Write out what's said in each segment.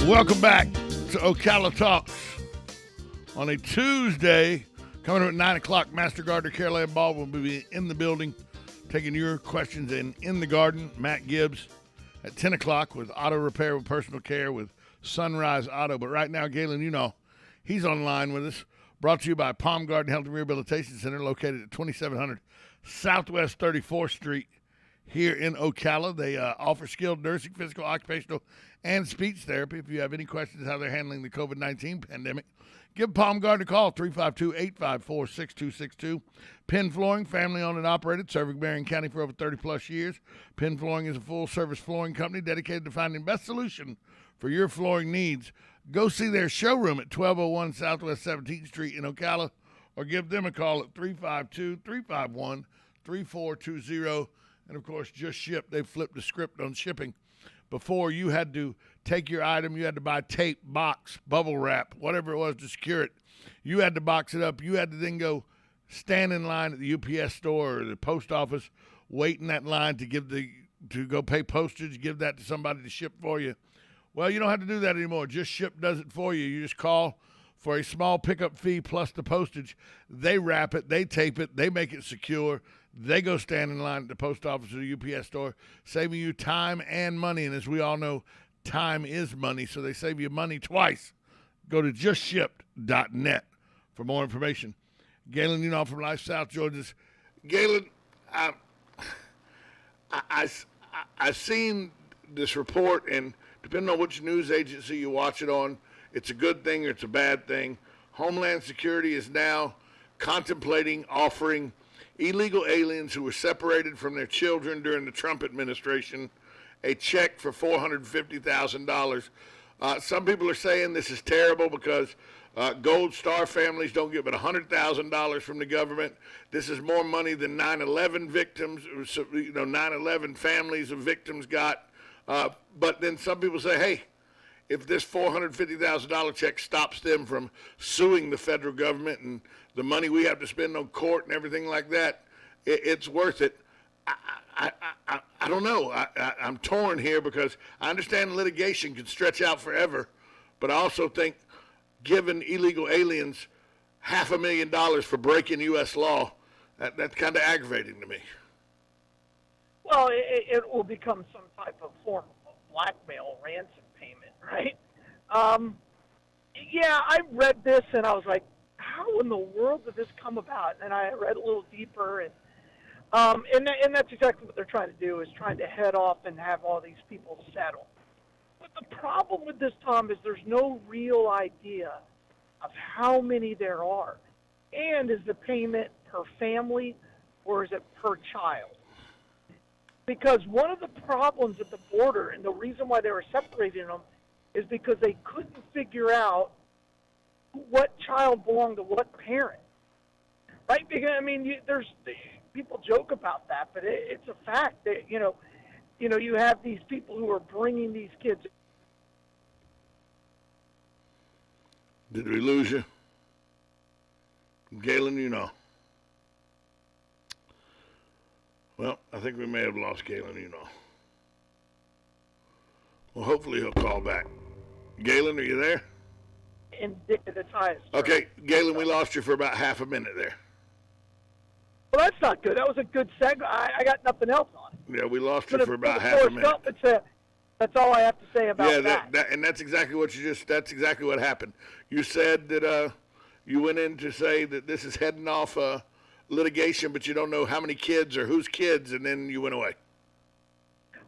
Welcome back to Ocala Talks on a Tuesday. Coming up at 9 o'clock, Master Gardener Carol Ann Baldwin will be in the building taking your questions in the garden. Matt Gibbs at 10 o'clock with auto repair with personal care with Sunrise Auto. But right now, Galen, you know, he's online with us. Brought to you by Palm Garden Health and Rehabilitation Center located at 2700 Southwest 34th Street here in Ocala. They offer skilled nursing, physical, occupational, and speech therapy. If you have any questions how they're handling the COVID-19 pandemic, give Palm Garden a call, 352-854-6262. Penn Flooring, family-owned and operated, serving Marion County for over 30-plus years. Penn Flooring is a full-service flooring company dedicated to finding the best solution for your flooring needs. Go see their showroom at 1201 Southwest 17th Street in Ocala, or give them a call at 352-351-3420. And, of course, Just Ship. They flipped the script on shipping. Before, you had to take your item, you had to buy tape, box, bubble wrap, whatever it was to secure it. You had to box it up. You had to then go stand in line at the UPS store or the post office, wait in that line to go pay postage, give that to somebody to ship for you. Well, you don't have to do that anymore. Just Ship does it for you. You just call for a small pickup fee plus the postage. They wrap it, they tape it, they make it secure. They go stand in line at the post office or the UPS store, saving you time and money. And as we all know, time is money, so they save you money twice. Go to justship.net for more information. Galen, you know, from Life South Georgia's. Galen, I've seen this report, and depending on which news agency you watch it on, it's a good thing or it's a bad thing. Homeland Security is now contemplating offering illegal aliens who were separated from their children during the Trump administration a check for $450,000. Some people are saying this is terrible because Gold Star families don't get but $100,000 from the government. This is more money than 9/11 victims, 9/11 families of victims got. But then some people say, hey, if this $450,000 check stops them from suing the federal government and the money we have to spend on court and everything like that, it's worth it. I don't know. I'm torn here because I understand litigation can stretch out forever, but I also think giving illegal aliens $500,000 for breaking U.S. law, that's kind of aggravating to me. Well, it will become some type of form of blackmail, ransom payment, right? Yeah, I read this and I was like, how in the world did this come about? And I read a little deeper, and that's exactly what they're trying to do, is trying to head off and have all these people settle. But the problem with this, Tom, is there's no real idea of how many there are. And is the payment per family or is it per child? Because one of the problems at the border, and the reason why they were separating them, is because they couldn't figure out what child belonged to what parent, right? Because I mean, there's people joke about that, but it's a fact that you have these people who are bringing these kids. Did we lose you, Galen? You know. Well, I think we may have lost Galen. You know. Well, hopefully he'll call back. Galen, are you there? The ties. Okay, Galen, we lost you for about half a minute there. Well, that's not good. That was a good segue. I got nothing else on it. Yeah, we lost you for about half a minute. That's all I have to say about that. And that's exactly what that's exactly what happened. You said that you went in to say that this is heading off litigation, but you don't know how many kids or whose kids, and then you went away.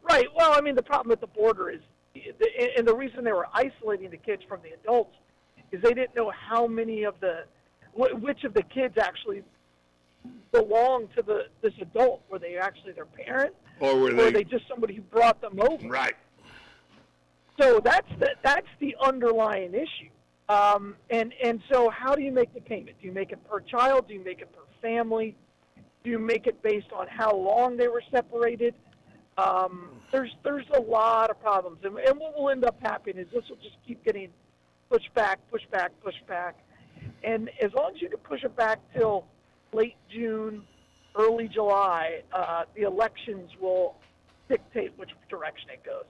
Right. Well, I mean, the problem at the border is, and the reason they were isolating the kids from the adults is they didn't know how many of which of the kids actually belonged to this adult. Were they actually their parent, or were they just somebody who brought them over? Right. So that's the underlying issue. And so how do you make the payment? Do you make it per child? Do you make it per family? Do you make it based on how long they were separated? There's a lot of problems, and what will end up happening is this will just keep getting pushed back, and as long as you can push it back till late June, early July, the elections will dictate which direction it goes.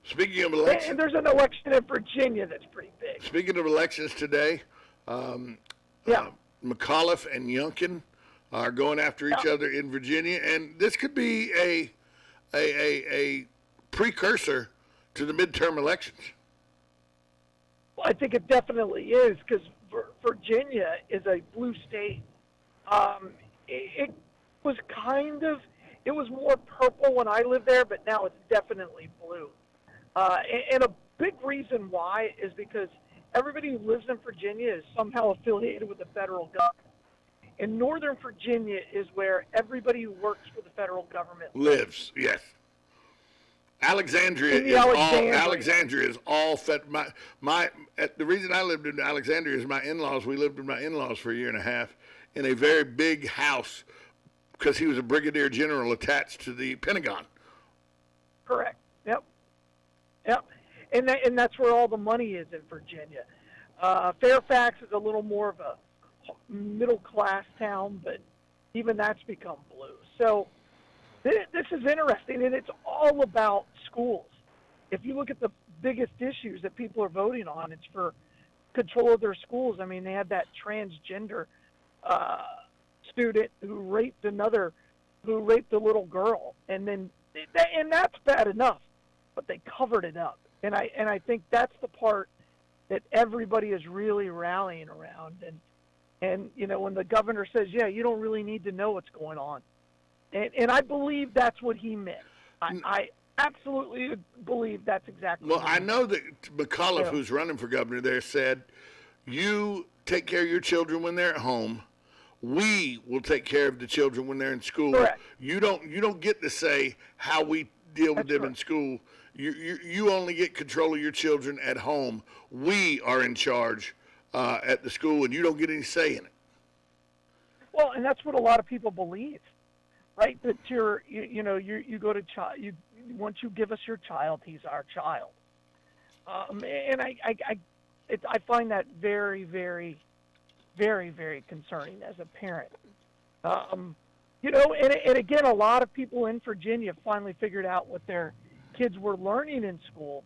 Speaking of And elections, there's an election in Virginia that's pretty big. speaking of elections today, um, Yeah, McAuliffe and Youngkin are going after each yeah. other in Virginia, and this could be a precursor to the midterm elections. Well, I think it definitely is because Virginia is a blue state. It was kind of, it was more purple when I lived there, but now it's definitely blue. And a big reason why is because everybody who lives in Virginia is somehow affiliated with the federal government. And Northern Virginia is where everybody who works for the federal government Lives, yes. Alexandria in the is all Alexandria. Alexandria is all fed. The reason I lived in Alexandria is my in-laws. We lived with my in-laws for a year and a half in a very big house because he was a brigadier general attached to the Pentagon. Correct. Yep. Yep. And that's where all the money is in Virginia. Fairfax is a little more of a middle class town, but even that's become blue. So this is interesting, and it's all about schools. If you look at the biggest issues that people are voting on, it's for control of their schools. I mean, they had that transgender student who raped a little girl, and that's bad enough, but they covered it up. And I think that's the part that everybody is really rallying around. And when the governor says, yeah, you don't really need to know what's going on. And I believe that's what he meant. I absolutely believe that's exactly Well, what he I meant. know that McAuliffe, who's running for governor there, said, you take care of your children when they're at home. We will take care of the children when they're in school. Correct. You don't get to say how we deal with That's them in school. You only get control of your children at home. We are in charge at the school, and you don't get any say in it. Well, and that's what a lot of people believe, right? That you go to once you give us your child, he's our child. And I find that very, very, very, very concerning as a parent. And again, a lot of people in Virginia finally figured out what their kids were learning in school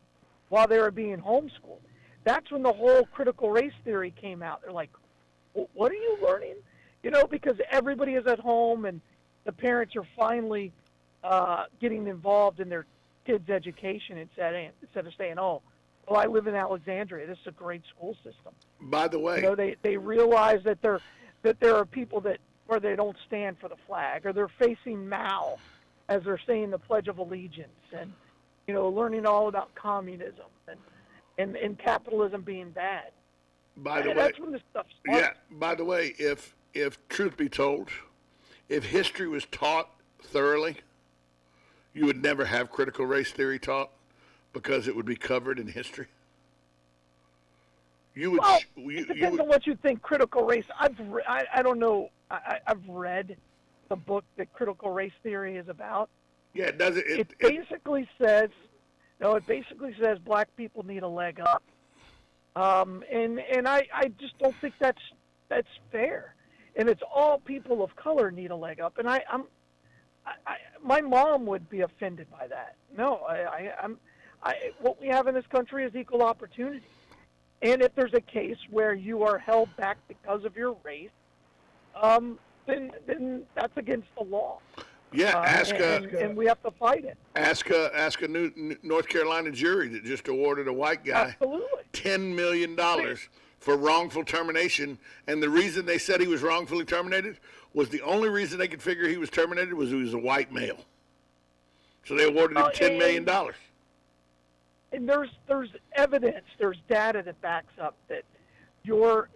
while they were being homeschooled. That's when the whole critical race theory came out. They're like, what are you learning? Because everybody is at home and the parents are finally getting involved in their kids' education instead of saying, oh, well, I live in Alexandria. This is a great school system. By the way, They realize that there are people where they don't stand for the flag, or they're facing Mao as they're saying the Pledge of Allegiance, and learning all about communism and capitalism being bad. by the way, That's when this stuff starts. yeah. By the way, if truth be told, if history was taught thoroughly, you would never have critical race theory taught because it would be covered in history. You would. Well, You it depends would, on what you think critical race. I don't know. I've read the book that critical race theory is about. yeah, it doesn't. It basically says black people need a leg up. And I just don't think that's fair. And it's all people of color need a leg up. And my mom would be offended by that. No, what we have in this country is equal opportunity. And if there's a case where you are held back because of your race, then that's against the law. yeah, and we have to fight it. ask a new North Carolina jury that just awarded a white guy Absolutely. $10 million for wrongful termination, and the reason they said he was wrongfully terminated was the only reason they could figure he was terminated was he was a white male. So they awarded him $10 million. And there's evidence, there's data that backs up that your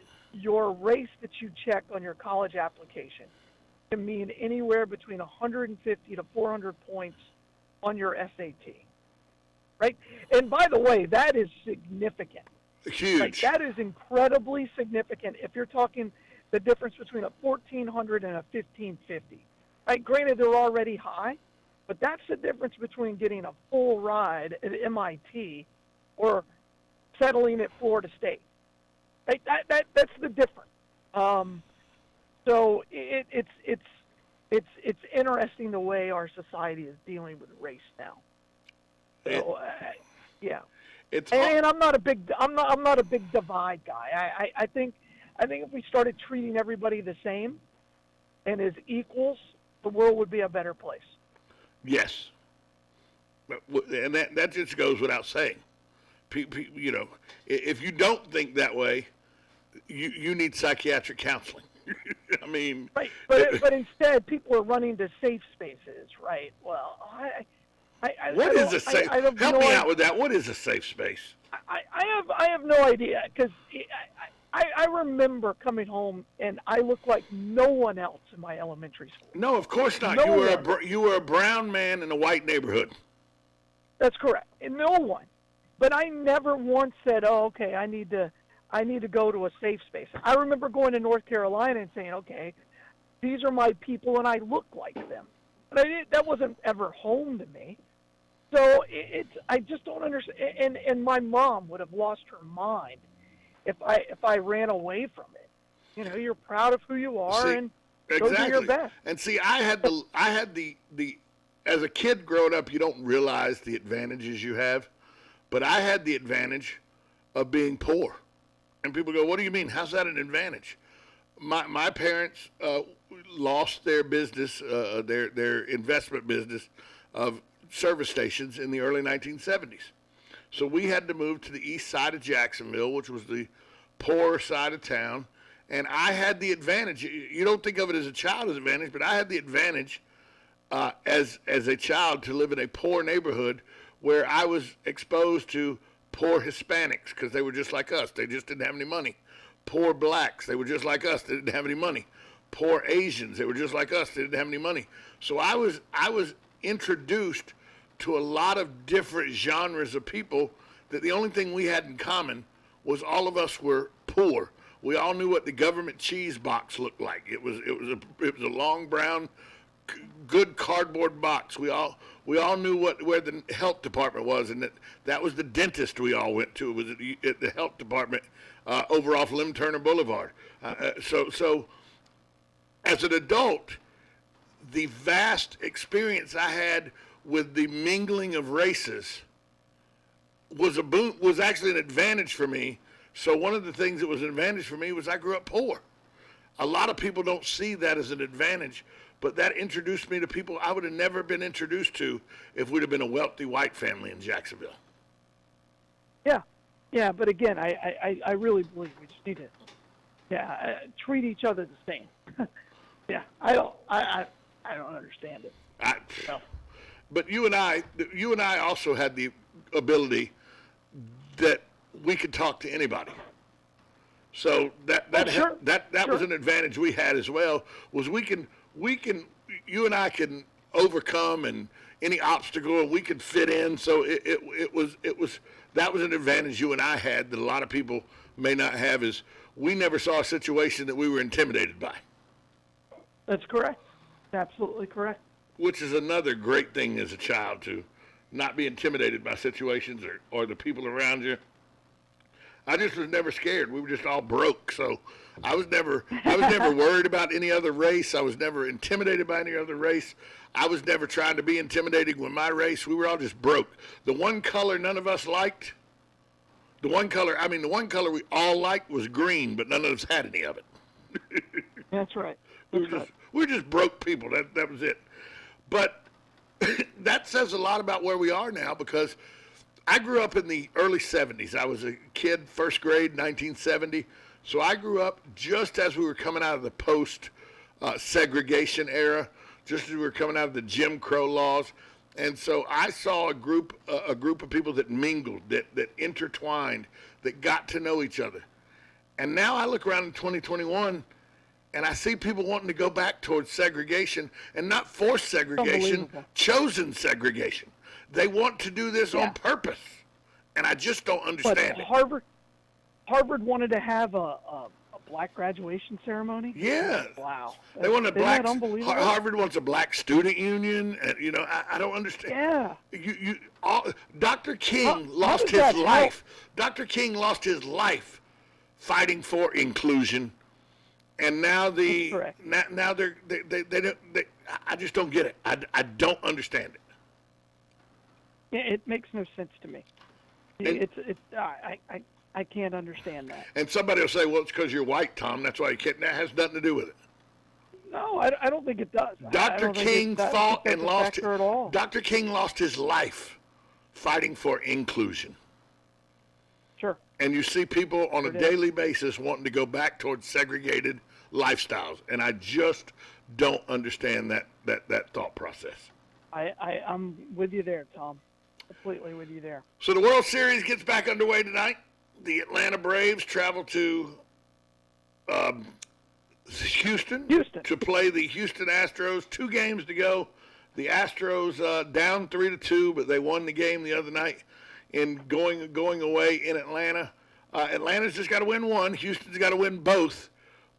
race that you check on your college application can mean anywhere between 150 to 400 points on your SAT. Right? And by the way, that is significant. Huge. Like, that is incredibly significant if you're talking the difference between a 1400 and a 1550. Right? Granted, they're already high, but that's the difference between getting a full ride at MIT or settling at Florida State. Right? That's the difference. So it's interesting the way our society is dealing with race now. So It's And I'm not a big divide guy. I think if we started treating everybody the same and as equals, the world would be a better place. yes, and that just goes without saying. You know, if you don't think that way, you need psychiatric counseling. I mean, Right, but instead people are running to safe spaces, right? Well, what is a safe? Help me out with that. What is a safe space? I have no idea because I remember coming home and I looked like no one else in my elementary school. No, of course not. No You were a brown man in a white neighborhood. That's correct. And no one. But I never once said, "Oh, okay, I need to go to a safe space." I remember going to North Carolina and saying, "Okay, these are my people, and I look like them." But that wasn't ever home to me. So I just don't understand. And my mom would have lost her mind if I ran away from it. You know, you're proud of who you are, and go do your best. And see, I had the as a kid growing up, you don't realize the advantages you have, but I had the advantage of being poor. And people go, "What do you mean? How's that an advantage?" My parents lost their business, their investment business of service stations in the early 1970s. So we had to move to the east side of Jacksonville, which was the poorer side of town. And I had the advantage. You don't think of it as a child's advantage, but I had the advantage as a child to live in a poor neighborhood where I was exposed to poor Hispanics because they were just like us. They just didn't have any money. Poor blacks, they were just like us. They didn't have any money. Poor Asians, they were just like us. They didn't have any money. So I was introduced to a lot of different genres of people that the only thing we had in common was all of us were poor. We all knew what the government cheese box looked like. It was a long brown, good cardboard box. We all knew where the health department was, and that was the dentist we all went to. It was at the health department over off Lim Turner Boulevard. So as an adult, the vast experience I had with the mingling of races was actually an advantage for me. So one of the things that was an advantage for me was I grew up poor. A lot of people don't see that as an advantage, but that introduced me to people I would have never been introduced to if we'd have been a wealthy white family in Jacksonville. Yeah, but again, I really believe we just need to, treat each other the same. Yeah, I don't understand it. But you and I also had the ability that we could talk to anybody. So that Sure. was an advantage we had as well. Was you and I can overcome and any obstacle, and we could fit in. So that was an advantage you and I had that a lot of people may not have. Is we never saw a situation that we were intimidated by. That's correct. Absolutely correct. Which is another great thing as a child, to not be intimidated by situations or the people around you. I just was never scared. We were just all broke, so I was never worried about any other race. I was never intimidated by any other race. I was never trying to be intimidated with my race. We were all just broke. The one color none of us liked, the one color we all liked was green, but none of us had any of it. That's right. We were just broke people. That was it. But that says a lot about where we are now, because I grew up in the early 70s. I was a kid, first grade, 1970. So I grew up just as we were coming out of the post-segregation era, just as we were coming out of the Jim Crow laws. And so I saw a group of people that mingled, that intertwined, that got to know each other. And now I look around in 2021, and I see people wanting to go back towards segregation, and not forced segregation, chosen segregation. They want to do this on purpose, and I just don't understand it. Harvard wanted to have a black graduation ceremony. Yeah. Wow. They want a black. Unbelievable? Harvard wants a black student union, and I don't understand. Yeah. Dr. King lost his life. Dr. King lost his life fighting for inclusion. And now now they I just don't get it. I don't understand it. It makes no sense to me. And, I can't understand that. and somebody will say, well, it's because you're white, Tom. That's why you can't. That has nothing to do with it. No, I don't think it does. Dr. King fought and lost. At all. Dr. King lost his life fighting for inclusion. Sure. And you see people on a daily basis wanting to go back towards segregated lifestyles, and I just don't understand that thought process. I'm with you there, Tom. Completely with you there. So the World Series gets back underway tonight. The Atlanta Braves travel to Houston to play the Houston Astros. 2 games to go. The Astros down 3-2, but they won the game the other night in going away in Atlanta. Atlanta's just got to win one. Houston's got to win both.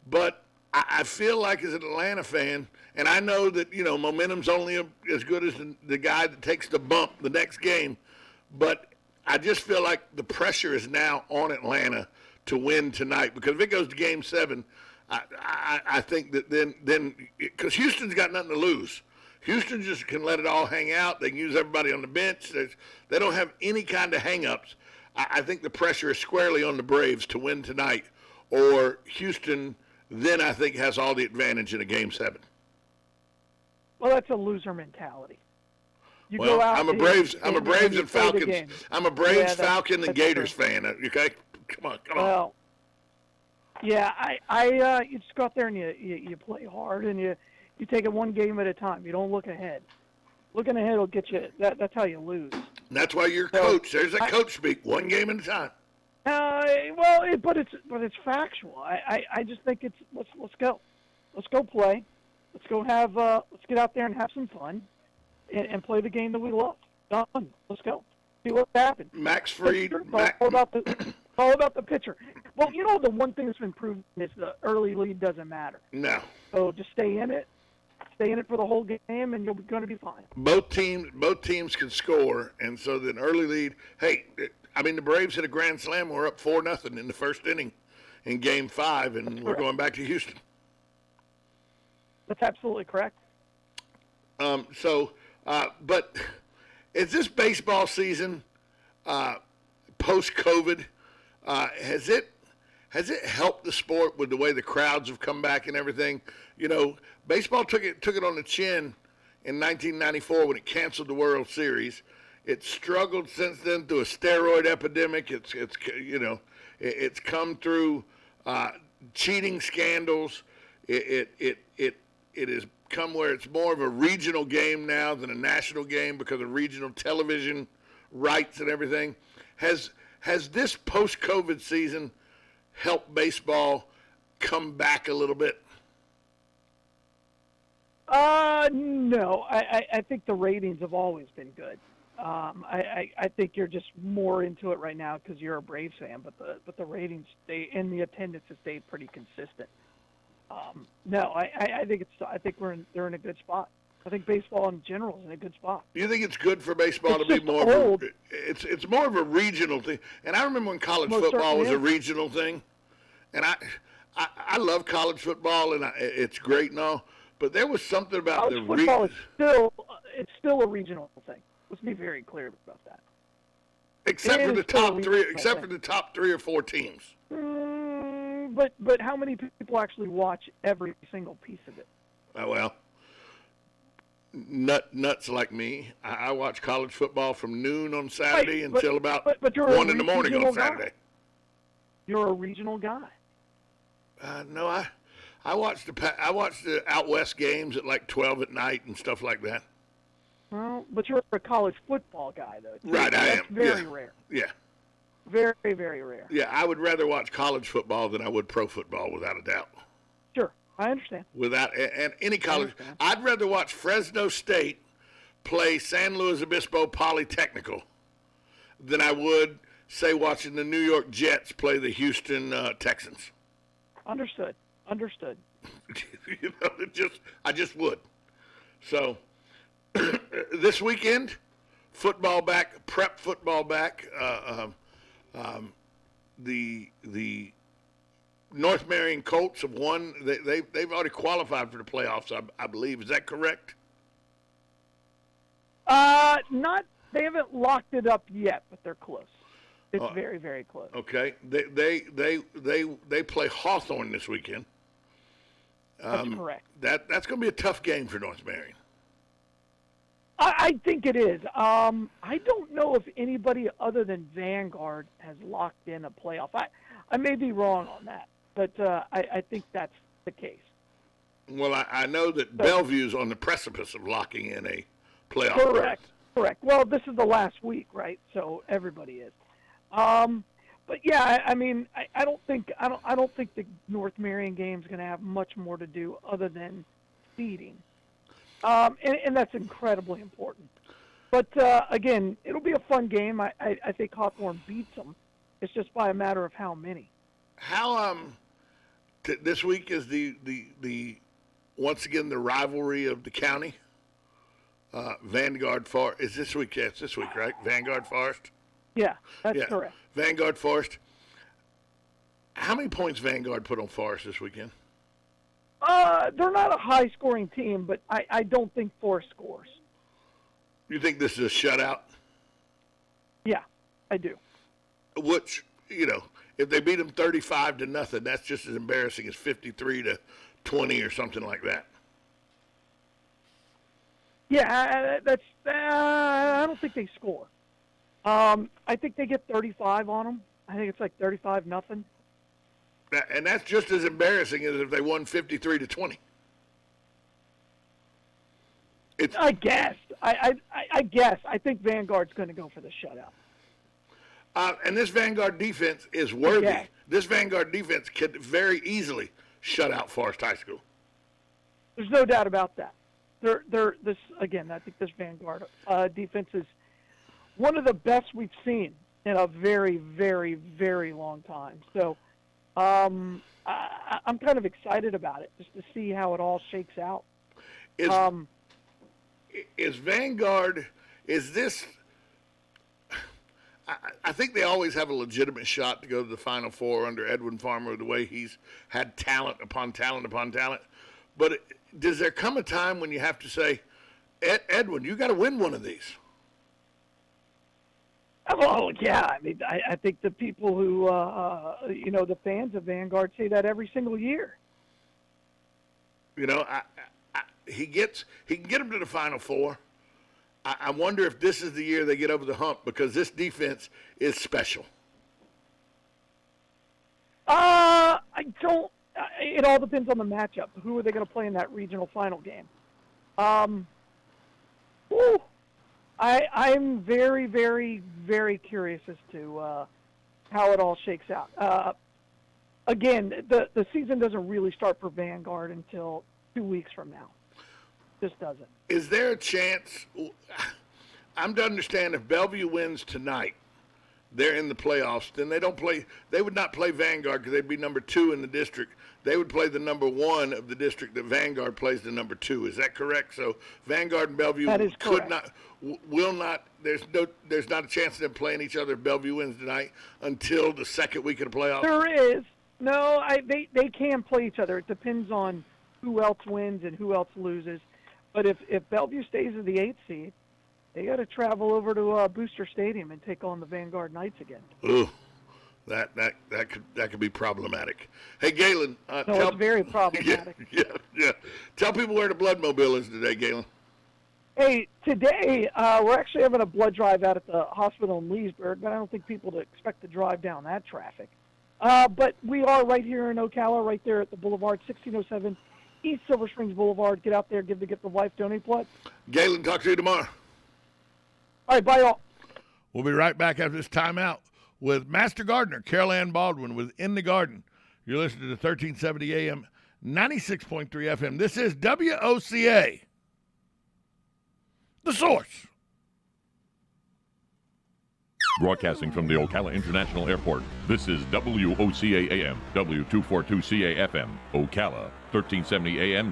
But I feel like as an Atlanta fan, and I know that, momentum's only as good as the guy that takes the bump the next game, but I just feel like the pressure is now on Atlanta to win tonight, because if it goes to Game 7, I think that then because Houston's got nothing to lose. Houston just can let it all hang out. They can use everybody on the bench. They don't have any kind of hang-ups. I think the pressure is squarely on the Braves to win tonight, or Houston then I think has all the advantage in a Game 7. Well, that's a loser mentality. You well, go out I'm a Braves and Falcons. I'm a Braves, Falcon, and Gators fan. Okay, come on. Well, yeah, you just go out there and you play hard, and you take it one game at a time. You don't look ahead. Looking ahead will get you. That's how you lose. And that's why you're coach. There's that coach speak. One game at a time. But it's factual. I just think it's let's go play. Let's get out there and have some fun, and play the game that we love. Done. Let's go. See what happens. Max Fried. All about the pitcher. Well, the one thing that's been proven is the early lead doesn't matter. No. So just stay in it for the whole game, and you're going to be fine. Both teams can score, and so the early lead. Hey, the Braves hit a grand slam. We're up 4-0 in the first inning in Game 5, and we're going back to Houston. That's absolutely correct. But is this baseball season post-COVID? Has it helped the sport with the way the crowds have come back and everything? Baseball took it on the chin in 1994 when it canceled the World Series. It's struggled since then through a steroid epidemic. It's come through cheating scandals. It has come where it's more of a regional game now than a national game because of regional television rights and everything. Has this post-COVID season helped baseball come back a little bit? No. I think the ratings have always been good. I think you're just more into it right now because you're a Braves fan, but the ratings and the attendance has stayed pretty consistent. No, I think they're in a good spot. I think baseball in general is in a good spot. You think it's good for baseball to be more of it's more of a regional thing. And I remember when college football was a regional thing. And I love college football, and it's great and all. But there was something about college football is still a regional thing. Let's be very clear about that. Except for the top 3 or 4 teams. But how many people actually watch every single piece of it? Well, nuts like me. I watch college football from noon on Saturday until about 1 in the morning on Saturday. You're a regional guy. No, I watch the out west games at like 12 at night and stuff like that. Well, but you're a college football guy, though. Right, I am. Very rare. Yeah. Very, very rare. Yeah, I would rather watch college football than I would pro football, without a doubt. Sure, I understand. And any college, I'd rather watch Fresno State play San Luis Obispo Polytechnical than I would, say, watching the New York Jets play the Houston Texans. Understood. I just would. So this weekend, prep football back. The North Marion Colts have won. They've already qualified for the playoffs, I believe. Is that correct? They haven't locked it up yet, but they're close. It's very, very close. Okay, they play Hawthorne this weekend. That's correct. That's going to be a tough game for North Marion. I think it is. I don't know if anybody other than Vanguard has locked in a playoff. I may be wrong on that, but I think that's the case. Well, I know that Bellevue's on the precipice of locking in a playoff. Correct. Well, this is the last week, right? So everybody is. But yeah, I mean, I don't think the North Marion game is going to have much more to do other than seeding, and that's incredibly important. But again, it'll be a fun game. I think Hawthorne beats them. It's just by a matter of how many. How this week is the once again the rivalry of the county. Vanguard Forest is this week. Yeah, it's this week, right? Vanguard Forest. Yeah, that's correct. Vanguard Forest. How many points Vanguard put on Forest this weekend? They're not a high-scoring team, but I don't think Forest scores. You think this is a shutout? Yeah, I do. Which, if they beat them 35-0, that's just as embarrassing as 53-20 or something like that. Yeah, I don't think they score. I think they get 35 on them. I think it's like 35-0. And that's just as embarrassing as if they won 53-20. I guess. I guess. I think Vanguard's going to go for the shutout. And this Vanguard defense is worthy. Okay. This Vanguard defense could very easily shut out Forest High School. There's no doubt about that. I think this Vanguard defense is one of the best we've seen in a very, very, very long time. So I'm kind of excited about it, just to see how it all shakes out. Is Vanguard, is this, I think they always have a legitimate shot to go to the Final Four under Edwin Farmer, the way he's had talent upon talent upon talent. But does there come a time when you have to say, Edwin, you got to win one of these? Oh, yeah. I mean, I think the people who, the fans of Vanguard say that every single year. He can get them to the Final Four. I wonder if this is the year they get over the hump, because this defense is special. It all depends on the matchup. Who are they going to play in that regional final game? I'm very, very, very curious as to how it all shakes out. Again, the season doesn't really start for Vanguard until 2 weeks from now. Just doesn't. Is there a chance? I'm to understand if Bellevue wins tonight, they're in the playoffs. Then they don't play. They would not play Vanguard because they'd be number 2 in the district. They would play the number 1 of the district that Vanguard plays the number 2. Is that correct? So Vanguard and Bellevue could not, will not. There's not a chance of them playing each other if Bellevue wins tonight until the second week of the playoffs. There is. No, they can play each other. It depends on who else wins and who else loses. But if Bellevue stays in the 8th seed, they got to travel over to Booster Stadium and take on the Vanguard Knights again. Ooh, that could be problematic. Hey, Galen. It's very problematic. Yeah. Tell people where the Blood Mobile is today, Galen. Hey, today we're actually having a blood drive out at the hospital in Leesburg, but I don't think people expect to drive down that traffic. But we are right here in Ocala, right there at the Boulevard, 1607 East Silver Springs Boulevard. Get out there, give the gift of life, donate blood. Galen, talk to you tomorrow. All right, bye, all. We'll be right back after this timeout with Master Gardener, Carol Ann Baldwin, with In the Garden. You're listening to 1370 AM, 96.3 FM. This is WOCA, The Source. Broadcasting from the Ocala International Airport, this is WOCA AM, W242CA FM, Ocala, 1370 AM.